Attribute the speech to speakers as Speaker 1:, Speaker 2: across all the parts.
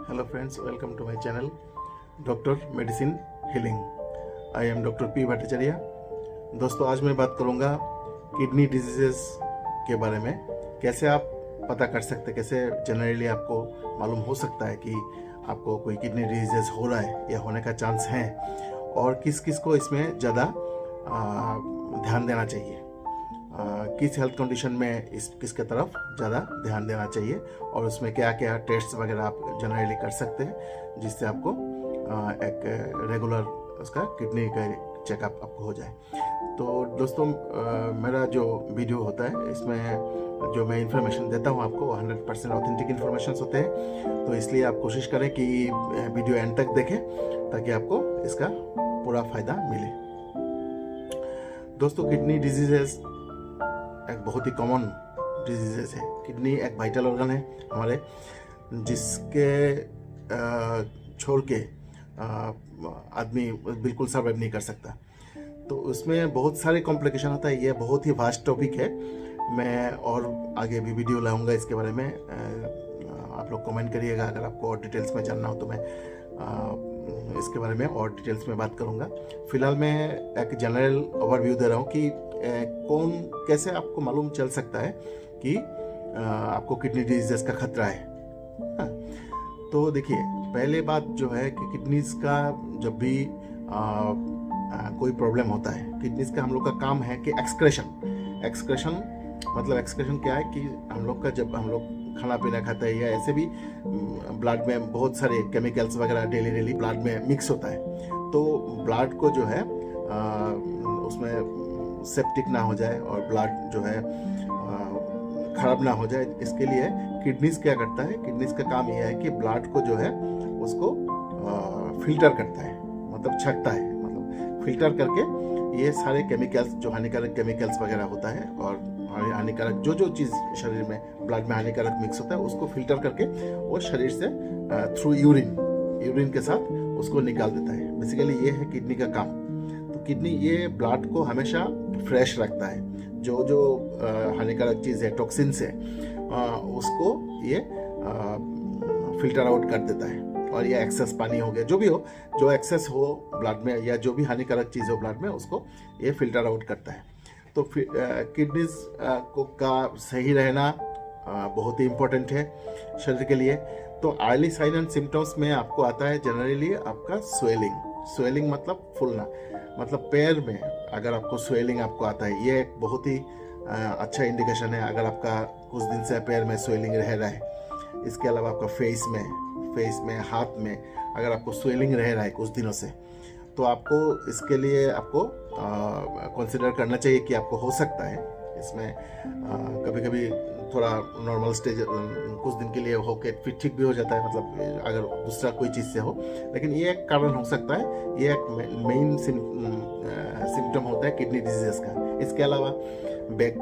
Speaker 1: Hello friends, welcome to my channel doctor medicine healing. I am doctor P Bhattacharya. दोस्तों, आज मैं बात करूंगा किडनी डिजीजेस के बारे में। कैसे आप पता कर सकते, कैसे जनरली आपको मालूम हो सकता है कि आपको कोई किडनी डिजीजेस हो रहा है या होने का चांस है, और किस किस को इसमें ज़्यादा ध्यान देना चाहिए, किस हेल्थ कंडीशन में किसके तरफ ज़्यादा ध्यान देना चाहिए, और उसमें क्या क्या टेस्ट वगैरह आप जनरली कर सकते हैं जिससे आपको एक रेगुलर उसका किडनी का चेकअप आपको हो जाए। तो दोस्तों, मेरा जो वीडियो होता है इसमें जो मैं इन्फॉर्मेशन देता हूँ आपको 100% ऑथेंटिक इन्फॉर्मेशन होते हैं। तो इसलिए आप कोशिश करें कि वीडियो एंड तक देखें ताकि आपको इसका पूरा फ़ायदा मिले। दोस्तों, किडनी डिजीजेस एक बहुत ही कॉमन डिजीजेस है। किडनी एक वाइटल ऑर्गन है हमारे, जिसके छोड़ के आदमी बिल्कुल सर्वाइव नहीं कर सकता। तो उसमें बहुत सारे कॉम्प्लिकेशन होता है। ये बहुत ही वास्ट टॉपिक है। मैं और आगे भी वीडियो लाऊंगा इसके बारे में। आप लोग कमेंट करिएगा अगर आपको और डिटेल्स में जानना हो, तो मैं इसके बारे में और डिटेल्स में बात करूंगा। फिलहाल मैं एक जनरल ओवरव्यू दे रहा हूँ कि कौन कैसे आपको मालूम चल सकता है कि आपको किडनी डिजीज का खतरा है। तो देखिए, पहले बात जो है कि किडनीज का जब भी कोई प्रॉब्लम होता है, किडनीज का हम लोग का काम है कि एक्सक्रेशन मतलब एक्सक्रेशन क्या है कि हम लोग का जब हम लोग खाना पीना खाता है या ऐसे भी ब्लड में बहुत सारे केमिकल्स वगैरह डेली ब्लड में मिक्स होता है। तो ब्लड को जो है उसमें सेप्टिक ना हो जाए और ब्लड जो है खराब ना हो जाए, इसके लिए किडनीज क्या करता है, किडनीज का काम यह है कि ब्लड को जो है उसको फिल्टर करता है, मतलब छकता है, मतलब फिल्टर करके ये सारे केमिकल्स जो हानिकारक केमिकल्स वगैरह होता है और हानिकारक जो चीज़ शरीर में ब्लड में हानिकारक मिक्स होता है उसको फिल्टर करके वो शरीर से थ्रू यूरिन के साथ उसको निकाल देता है। बेसिकली ये है किडनी का काम। तो किडनी ये ब्लड को हमेशा फ्रेश रखता है। जो हानिकारक चीज़ है, टॉक्सिन्स है, उसको ये फिल्टर आउट कर देता है। और ये एक्सेस पानी हो गया, जो भी हो, जो एक्सेस हो ब्लड में या जो भी हानिकारक चीज़ हो ब्लड में, उसको ये फिल्टर आउट करता है। तो किडनीज को का सही रहना बहुत ही इम्पोर्टेंट है शरीर के लिए। तो अर्ली साइन एंड सिम्टम्स में आपको आता है जनरली आपका स्वेलिंग मतलब फूलना, मतलब पैर में अगर आपको स्वेलिंग आपको आता है, ये एक बहुत ही अच्छा इंडिकेशन है अगर आपका कुछ दिन से पैर में स्वेलिंग रह रहा है। इसके अलावा आपका फेस में हाथ में अगर आपको स्वेलिंग रह रहा है कुछ दिनों से, तो आपको इसके लिए आपको कंसिडर करना चाहिए कि आपको हो सकता है इसमें कभी कभी थोड़ा नॉर्मल स्टेज कुछ दिन के लिए हो के फिर ठीक भी हो जाता है, मतलब अगर दूसरा कोई चीज़ से हो, लेकिन ये एक कारण हो सकता है। ये एक मेन सिम्टम होता है किडनी डिजीज का। इसके अलावा बैक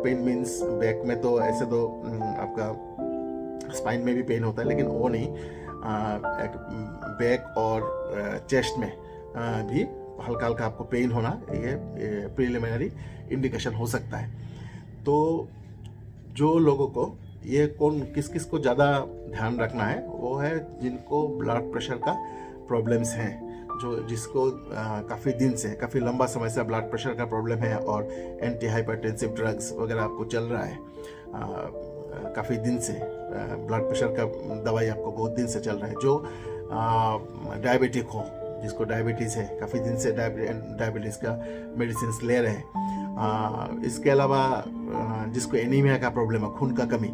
Speaker 1: पेन मीन्स बैक में तो ऐसे तो आपका स्पाइन में भी पेन होता है, लेकिन वो नहीं, एक बैक और चेस्ट में भी हल्का हल्का आपको पेन होना, ये प्रिलिमिनरी इंडिकेशन हो सकता है। तो जो लोगों को ये किस किस को ज़्यादा ध्यान रखना है, वो है जिनको ब्लड प्रेशर का प्रॉब्लम्स हैं, जिसको काफ़ी दिन से, काफ़ी लंबा समय से ब्लड प्रेशर का प्रॉब्लम है और एंटी हाइपरटेंसिव ड्रग्स वगैरह आपको चल रहा है काफ़ी दिन से। ब्लड प्रेशर का दवाई आपको बहुत दिन से चल रहा है। जो डायबिटिक हो, जिसको डायबिटीज़ है, काफ़ी दिन से डायबिटीज़ का मेडिसिन ले रहे हैं। इसके अलावा जिसको एनीमिया का प्रॉब्लम है, खून का कमी,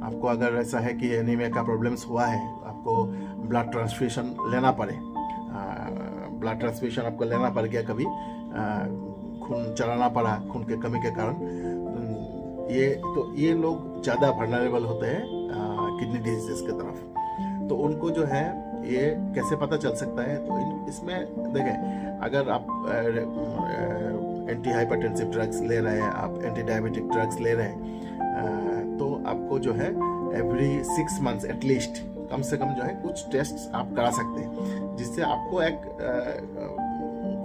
Speaker 1: आपको अगर ऐसा है कि एनीमिया का प्रॉब्लम्स हुआ है, आपको ब्लड ट्रांसफ्यूशन लेना पड़े, ब्लड ट्रांसफ्यूशन आपको लेना पड़ गया, कभी खून चलाना पड़ा खून के कमी के कारण, ये लोग ज़्यादा वल्नरेबल होते हैं किडनी डिजीज की तरफ। तो उनको जो है ये कैसे पता चल सकता है, तो इसमें देखें, अगर आप एंटी हाइपरटेंसिव ड्रग्स ले रहे हैं, आप एंटी डायबिटिक ड्रग्स ले रहे हैं, तो आपको जो है एवरी 6 मंथ्स एटलीस्ट कम से कम जो है कुछ टेस्ट आप करा सकते हैं, जिससे आपको एक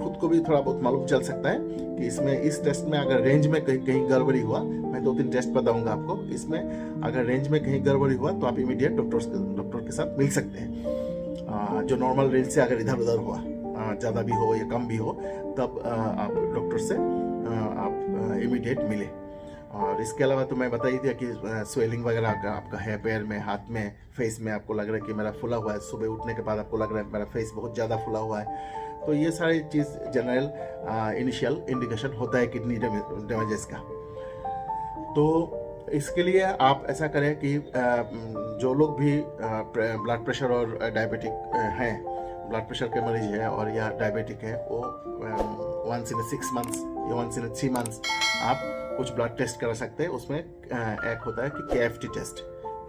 Speaker 1: खुद खुद को भी थोड़ा बहुत मालूम चल सकता है कि इसमें इस टेस्ट में अगर रेंज में कहीं गड़बड़ी हुआ, मैं 2-3 टेस्ट बताऊंगा आपको, इसमें अगर रेंज में कहीं गड़बड़ी हुआ तो आप इमीडिएट डॉक्टर के साथ मिल सकते हैं। जो नॉर्मल रेंज से अगर इधर उधर हुआ, ज़्यादा भी हो या कम भी हो, तब आप डॉक्टर से आप इमीडिएट मिले। और इसके अलावा तो मैं बता ही दिया कि स्वेलिंग वगैरह आपका है पैर में, हाथ में, फेस में, आपको लग रहा है कि मेरा फुला हुआ है, सुबह उठने के बाद आपको लग रहा है मेरा फेस बहुत ज़्यादा फुला हुआ है, तो ये सारी चीज़ जनरल इनिशियल इंडिकेशन होता है किडनी डैमेजेस का। तो इसके लिए आप ऐसा करें कि जो लोग भी ब्लड प्रेशर और डायबिटिक हैं, ब्लड प्रेशर के मरीज है और या डायबिटिक है, वो once in 6 months या once in 3 months आप कुछ ब्लड टेस्ट करा सकते हैं। उसमें एक होता है कि KFT टेस्ट।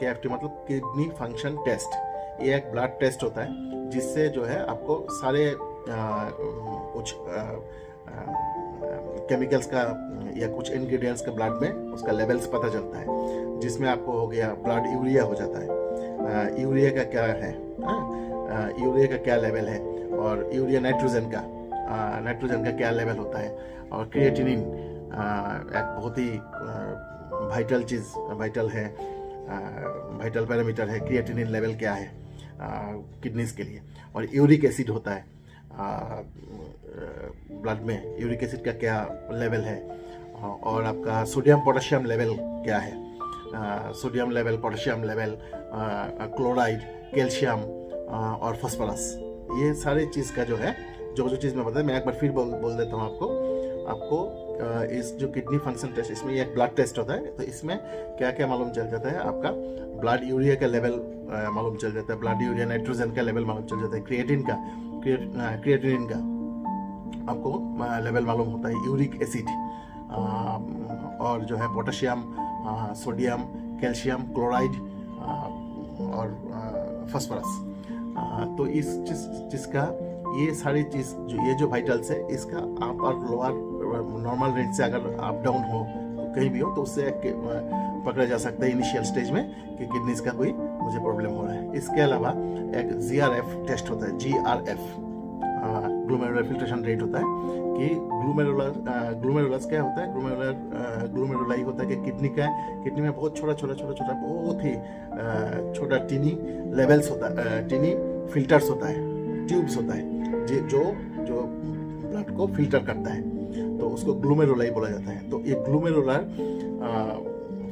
Speaker 1: KFT मतलब किडनी फंक्शन टेस्ट। ये एक ब्लड टेस्ट होता है जिससे जो है आपको सारे कुछ केमिकल्स का या कुछ इंग्रेडिएंट्स का ब्लड में उसका लेवल्स पता चलता है, जिसमें आपको हो गया ब्लड यूरिया हो जाता है, यूरिया का क्या है, यूरिया का क्या लेवल है, और यूरिया नाइट्रोजन का क्या लेवल होता है, और क्रिएटिनिन एक बहुत ही वाइटल पैरामीटर है, क्रिएटिनिन लेवल क्या है किडनीज के लिए, और यूरिक एसिड होता है ब्लड में, यूरिक एसिड का क्या लेवल है, और आपका सोडियम पोटेशियम लेवल क्या है, sodium level, potassium level, chloride, calcium और फास्फोरस, ये सारी चीज़ का जो है जो चीज़ मैं बताया, मैं एक बार फिर बोल देता हूँ आपको इस जो किडनी फंक्शन टेस्ट, इसमें एक ब्लड टेस्ट होता है, तो इसमें क्या क्या मालूम चल जाता है, आपका ब्लड यूरिया का लेवल मालूम चल जाता है, ब्लड यूरिया नाइट्रोजन का लेवल मालूम चल जाता है, क्रिएटिनिन का आपको लेवल मालूम होता है, यूरिक एसिड और जो है पोटेशियम, सोडियम, कैल्शियम, क्लोराइड और फास्फोरस। तो इस चीज़ का ये सारी चीज़ ये जो वाइटल्स है, इसका आप और लोअर नॉर्मल रेंज से अगर आप डाउन हो तो कहीं भी हो, तो उससे पकड़ा जा सकता है इनिशियल स्टेज में कि किडनीज का कोई मुझे प्रॉब्लम हो रहा है। इसके अलावा एक GRF टेस्ट होता है, GRF ग्लोमेरुलर फिल्ट्रेशन रेट होता है कि ग्लोमेरुलस क्या होता है, ग्लोमेरुलाई होता है कि किडनी में बहुत छोटा बहुत ही छोटा टीनी लेवल्स होता है, टीनी फिल्टर्स होता है, ट्यूब्स होता है जो ब्लड को फिल्टर करता है, तो उसको ग्लोमेरुलाई बोला जाता है। तो ये ग्लोमेरुलर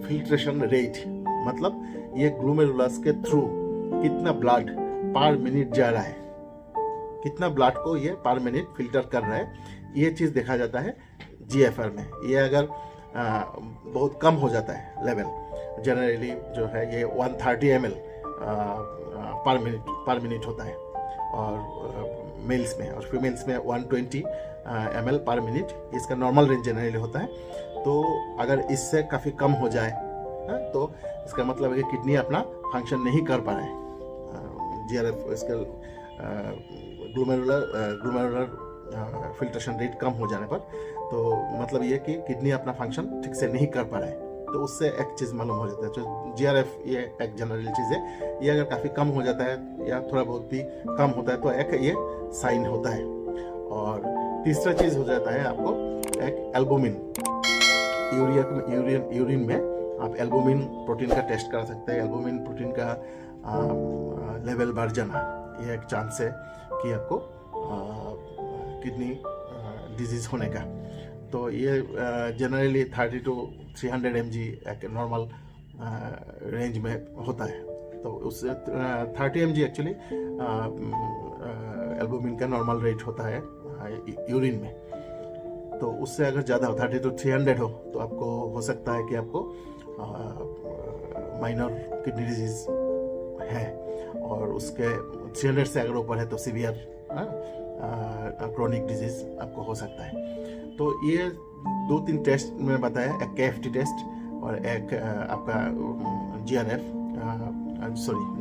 Speaker 1: फिल्ट्रेशन रेट मतलब ये ग्लोमेरुलस के थ्रू कितना ब्लड पर मिनट जा रहा है, कितना ब्लड को ये पर मिनट फिल्टर कर रहा है, ये चीज़ देखा जाता है GFR में। ये अगर बहुत कम हो जाता है लेवल, जनरली जो है ये 130 ml पर मिनट होता है, और मेल्स में, और फीमेल्स में 120 ml पर मिनट इसका नॉर्मल रेंज जनरली होता है। तो अगर इससे काफ़ी कम हो जाए तो इसका मतलब है कि किडनी अपना फंक्शन नहीं कर पा रहा है। GRF इसका ग्लोमेरुलर फिल्ट्रेशन रेट कम हो जाने पर, तो मतलब ये कि किडनी अपना फंक्शन ठीक से नहीं कर पा रहा है, तो उससे एक चीज़ मालूम हो जाता है। तो GRF ये एक जनरल चीज़ है, ये अगर काफ़ी कम हो जाता है या थोड़ा बहुत भी कम होता है तो एक ये साइन होता है। और तीसरा चीज़ हो जाता है आपको एक एल्बुमिन, यूरिन में आप एल्बुमिन प्रोटीन का टेस्ट करा सकते हैं। एल्बुमिन प्रोटीन का लेवल बढ़ जाना ये एक चांस है कि आपको किडनी डिजीज़ होने का। तो ये जनरली 30 to 300 mg एक नॉर्मल रेंज में होता है। तो उससे 30 mg एक्चुअली एल्बुमिन का नॉर्मल रेट होता है यूरिन में। तो उससे अगर ज़्यादा हो 30 to 300 हो तो आपको हो सकता है कि आपको माइनर किडनी डिजीज़ है, और उसके 300 से अगर ऊपर है तो सीवियर क्रोनिक डिजीज़ आपको हो सकता है। तो ये 2-3 टेस्ट मैंने बताया, एक KFT टेस्ट और एक आपका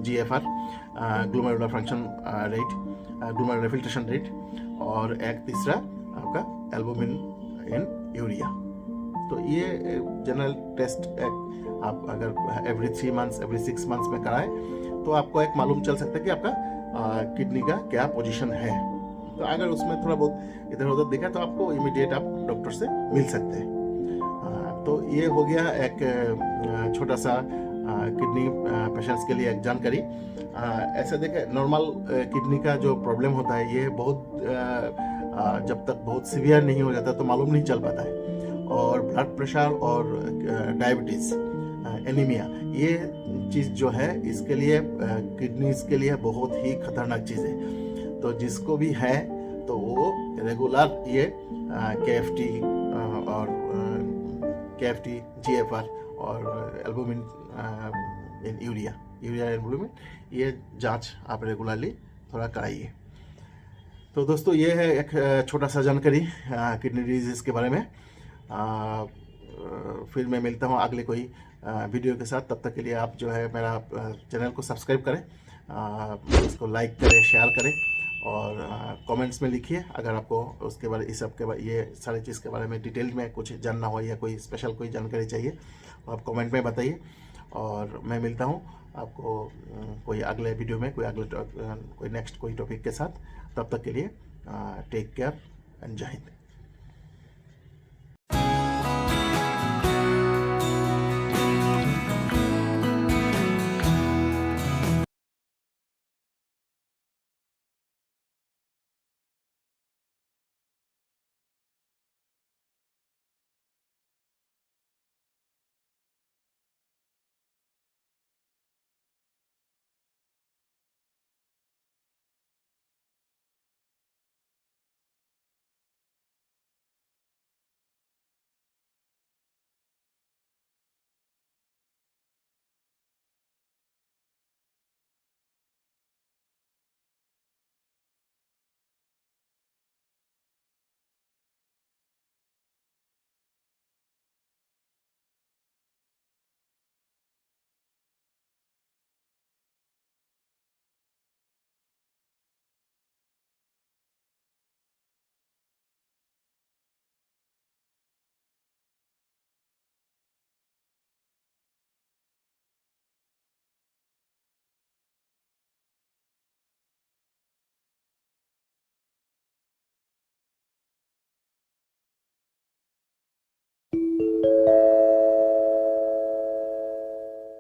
Speaker 1: GFR glomerular function rate, glomerular filtration rate, और एक तीसरा आपका एल्बुमिन इन यूरिया। तो ये जनरल टेस्ट आप अगर एवरी 3 months, एवरी 6 months में कराएं तो आपको एक मालूम चल सकता है कि आपका किडनी का क्या पोजीशन है। तो अगर उसमें थोड़ा बहुत इधर उधर दिखा तो आपको इमीडिएट आप डॉक्टर से मिल सकते हैं। तो ये हो गया एक छोटा सा किडनी पेशेंट्स के लिए एक जानकारी। ऐसे देखें, नॉर्मल किडनी का जो प्रॉब्लम होता है ये बहुत जब तक बहुत सीवियर नहीं हो जाता तो मालूम नहीं चल पाता है। और ब्लड प्रेशर और डायबिटीज़, एनीमिया, ये चीज़ जो है इसके लिए किडनीज के लिए बहुत ही खतरनाक चीज़ है। तो जिसको भी है तो वो रेगुलर ये KFT और KFT, GFR और एल्बुमिन इन यूरिया एल्बुमिन, ये जांच आप रेगुलरली थोड़ा कराइए। तो दोस्तों ये है एक छोटा सा जानकारी किडनी डिजीज़ के बारे में। फिर मैं मिलता हूँ अगले कोई वीडियो के साथ। तब तक के लिए आप जो है मेरा चैनल को सब्सक्राइब करें, उसको लाइक करें, शेयर करें और कमेंट्स में लिखिए अगर आपको उसके बारे, इस सब के बारे, ये सारी चीज़ के बारे में डिटेल में कुछ जानना हो या कोई स्पेशल कोई जानकारी चाहिए तो आप कमेंट में बताइए। और मैं मिलता हूँ आपको कोई अगले वीडियो में, कोई नेक्स्ट कोई टॉपिक के साथ। तब तक के लिए टेक केयर एंड जय हिंद।